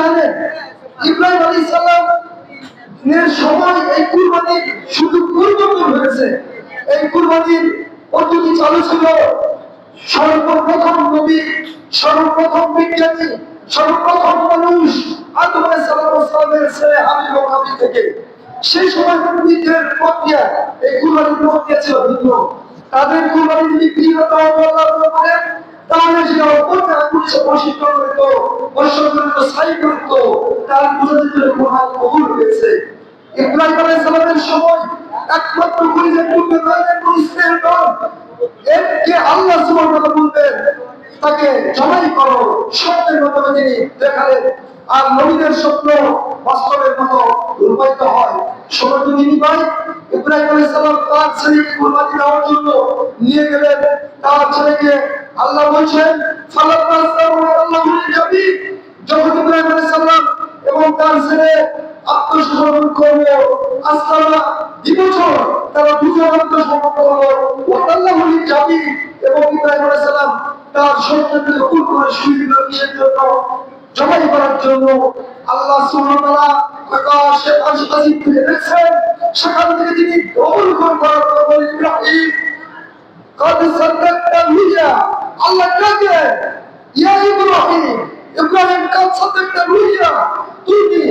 জানেন ইব্রাহিম আলাইহিস সালামের সময় এই কুরবানি শুধু কুরবানি হয়েছে। এই কুরবানির পদ্ধতি চালু ছিল সর্বপ্রথম নবী, সর্বপ্রথম বিজ্ঞানী, সর্বপ্রথম মানুষ আদম আলাইহিস সালামের ছেলে হাবিল ও কাবিল থেকে। সেই সময় নবীদের প্রক্রিয়া, এই কুরবানির প্রক্রিয়া ছিল ভিন্ন। তাদের কুরবানি যদি প্রিয় তাও আল্লাহ করেন, তাহলে সে অপরকে আগুনে প্রশিক্ষণ করত, বর্ষণ করত, ছাই করত, তার বুঝা যেত কুরবানি কবুল হয়েছে। ইব্রাহিম আলাইহিস সালামের সময় একমাত্র পরিচয় করতে পারলেন ইসরায়েল দল। একে আল্লাহ সুবহানাহু ওয়া তাআলা বলতেন তাকে জবাই করো, স্বপ্নের মাধ্যমে তিনি দেখালেন। আর নবীদের স্বপ্ন বাস্তবের মতো রূপায়িত হয়। সময় তিনি ভাই ইব্রাহিম আলাইহিস সালাম তার ছেলেকে কুরবানি দেওয়ার জন্য নিয়ে গেলেন। তার ছেলেকে আল্লাহ বলছেন ফালাম্মা সাল্লাল্লাহু আলাইহি, যখন ইব্রাহিম আলাইহিস সালাম এবং তার ছেলে আত্মসমর্পণ করলো, আসলামা বিবছর তারা দুজন আত্মসমর্পণ করলো, ওয়াল্লাহু আলাইহি, এবং ইব্রাহিম আলাইহিস সালাম তার সন্তানকে কবুল করে শুয়ে দিল কিসের জন্য? জবাই করার জন্য। আল্লাহ সুবহানাহু ওয়া তাআলা আকাশে আজিম থেকে দেখছেন, সেখান থেকে তিনি কবুল করার পর ইব্রাহিম قد صدقت الرؤيا, আল্লাহ ডাকে ইয়া ইব্রাহিম, ইব্রাহিম قد صدقت الرؤيا, তুমি